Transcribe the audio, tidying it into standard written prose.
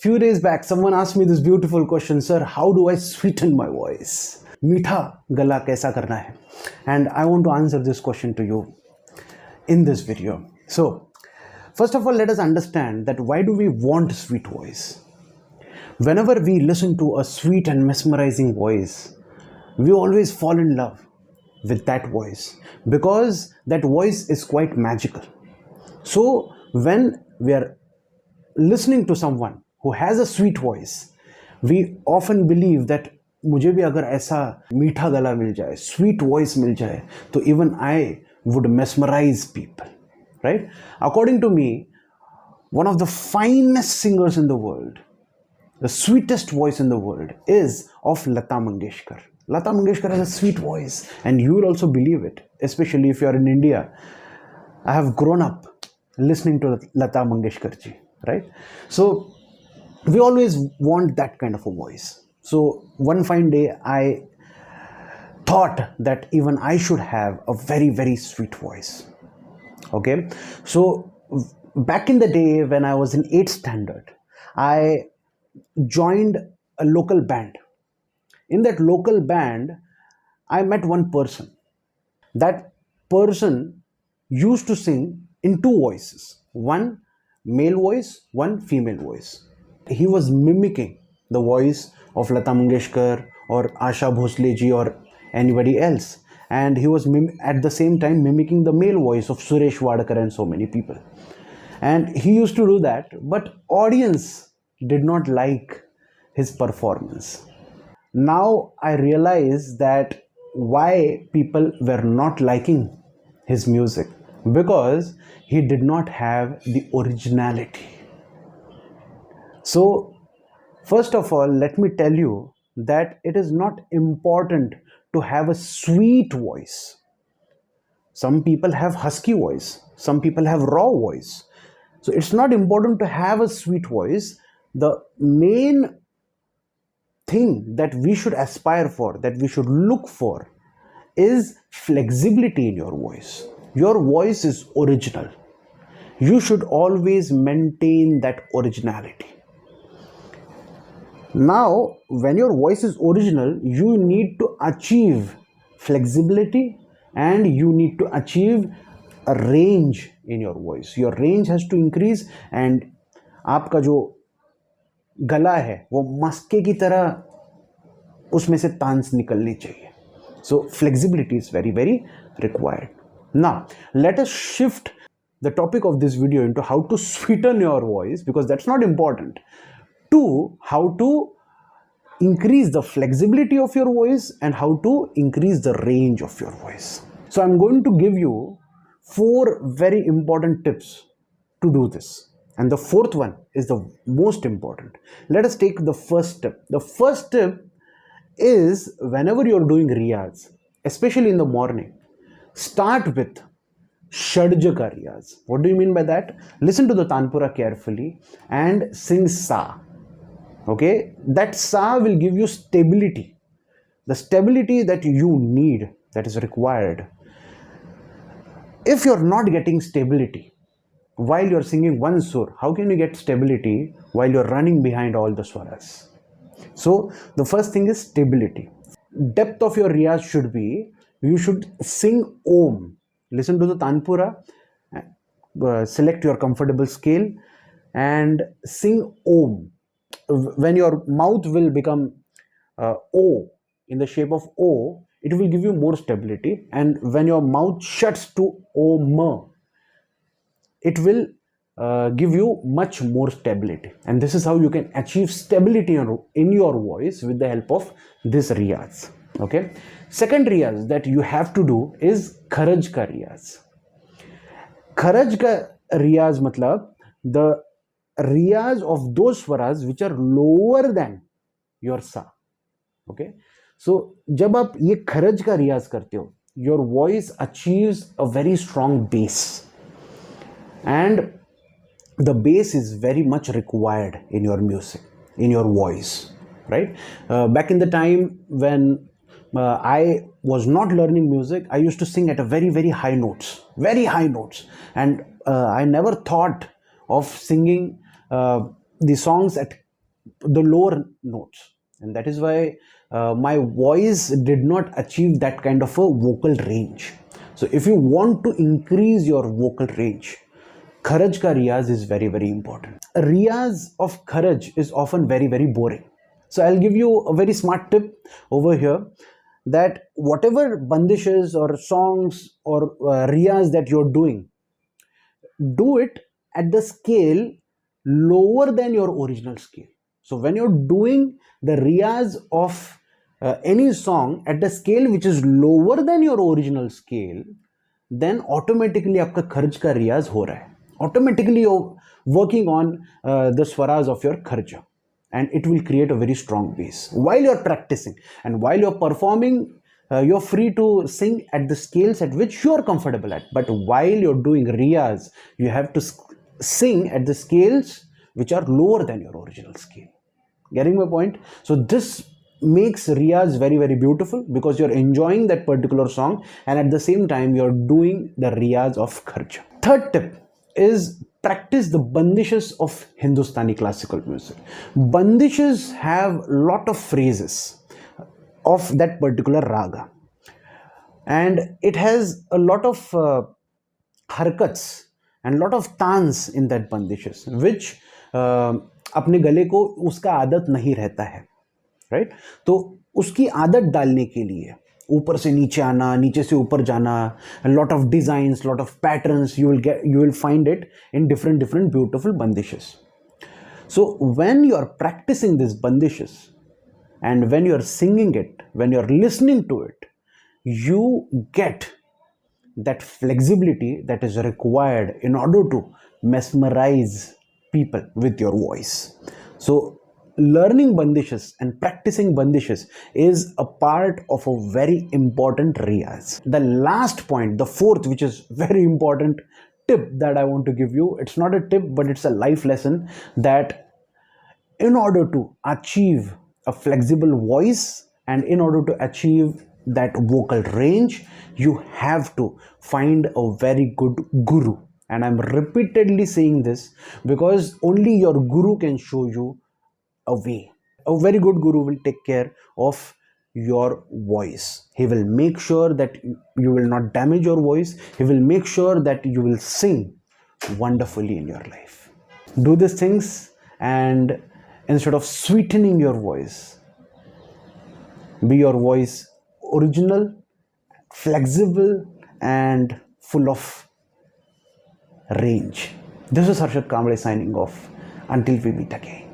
Few days back, someone asked me this beautiful question, sir, how do I sweeten my voice? मीठा गला कैसा करना है? And I want to answer this question to you in this video. So, first of all, let us understand that why do we want sweet voice? Whenever we listen to a sweet and mesmerizing voice, we always fall in love with that voice because that voice is quite magical. So, when we are listening to someone who has a sweet voice, we often believe that मुझे भी अगर ऐसा मीठा गला मिल जाए, sweet voice मिल जाए, तो even I would mesmerize people, right? According to me, one of the finest singers in the world, the sweetest voice in the world is of Lata Mangeshkar. Lata Mangeshkar has a sweet voice, and you will also believe it, especially if you are in India. I have grown up listening to Lata Mangeshkar ji, right? So we always want that kind of a voice. So one fine day I thought that even I should have a very, very sweet voice. Okay, so back in the day when I was in 8th standard, I joined a local band. In that local band, I met one person. That person used to sing in two voices, one male voice, one female voice. He was mimicking the voice of Lata Mangeshkar or Asha Bhosle ji or anybody else, and he was at the same time mimicking the male voice of Suresh Wadkar and so many people. And he used to do that, but audience did not like his performance. Now I realize that why people were not liking his music, because he did not have the originality. So first of all, let me tell you that it is not important to have a sweet voice. Some people have husky voice, some people have raw voice. So it's not important to have a sweet voice. The main thing that we should aspire for, that we should look for, is flexibility in your voice. Your voice is original. You should always maintain that originality. Now, when your voice is original, you need to achieve flexibility and you need to achieve a range in your voice. Your range has to increase and आपका जो गला है वो मस्के की तरह उसमें से तांस निकलनी चाहिए. So flexibility is very, very required. Now, let us shift the topic of this video into how to sweeten your voice, because that's not important, to how to increase the flexibility of your voice and how to increase the range of your voice. So I'm going to give you 4 very important tips to do this. And the 4th one is the most important. Let us take the first tip. The first tip is, whenever you're doing riyaz, especially in the morning, start with Shadjaka riyaz. What do you mean by that? Listen to the Tanpura carefully and sing Sa. Okay, that Sa will give you stability, the stability that you need, that is required. If you're not getting stability while you're singing one sur, how can you get stability while you're running behind all the swaras? So the first thing is stability. Depth of your riyaz should be, you should sing Om. Listen to the Tanpura, select your comfortable scale and sing Om. When your mouth will become O, in the shape of O, it will give you more stability, and when your mouth shuts to Om, it will give you much more stability. And this is how you can achieve stability in your voice with the help of this riyaz. Okay. Second riyaz that you have to do is Kharaj ka riyaz. Kharaj ka riyaz matlab the riyaz of those swaras which are lower than your Sa. Okay. So जब आप ये खरज का रियाज करते हो, your voice achieves a very strong bass, and the bass is very much required in your music, in your voice, right? Back in the time when I was not learning music, I used to sing at a very, very high notes, and I never thought of singing the songs at the lower notes, and that is why my voice did not achieve that kind of a vocal range. So if you want to increase your vocal range, kharaj ka riyaz is very very important. A riyaz of kharaj is often very very boring. So I'll give you a very smart tip over here, that whatever bandishes or songs or riyaz that you're doing, do it at the scale lower than your original scale. So when you're doing the riyaz of any song at the scale which is lower than your original scale, then automatically आपका खर्च का रियाज हो रहा है. Automatically you're working on the swaras of your kharja, and it will create a very strong base while you're practicing. And while you're performing, you're free to sing at the scales at which you're comfortable at. But while you're doing riyaz, you have to sing at the scales which are lower than your original scale. Getting my point? So this makes riyaz very very beautiful, because you're enjoying that particular song and at the same time you're doing the riyaz of kharja. Third tip is practice the bandishes of Hindustani classical music. Bandishes have lot of phrases of that particular raga, and it has a lot of harkats and lot of ताns in that bandishes, which अपने गले को उसका आदत नहीं रहता है, right? तो उसकी आदत डालने के लिए ऊपर से नीचे आना, नीचे से ऊपर जाना, lot of designs, lot of patterns, you will find it in different beautiful bandishes. So when you are practicing these bandishes and when you are singing it, when you are listening to it, you get that flexibility that is required in order to mesmerize people with your voice. So learning bandishes and practicing bandishes is a part of a very important riyaz. The last point, the fourth, which is very important tip that I want to give you, it's not a tip but it's a life lesson, that in order to achieve a flexible voice and in order to achieve that vocal range, you have to find a very good guru. And I'm repeatedly saying this because only your guru can show you a way. A very good guru will take care of your voice. He will make sure that you will not damage your voice. He will make sure that you will sing wonderfully in your life. Do these things, and instead of sweetening your voice, be your voice original, flexible, and full of range. This is Harshad Kamble signing off. Until we meet again.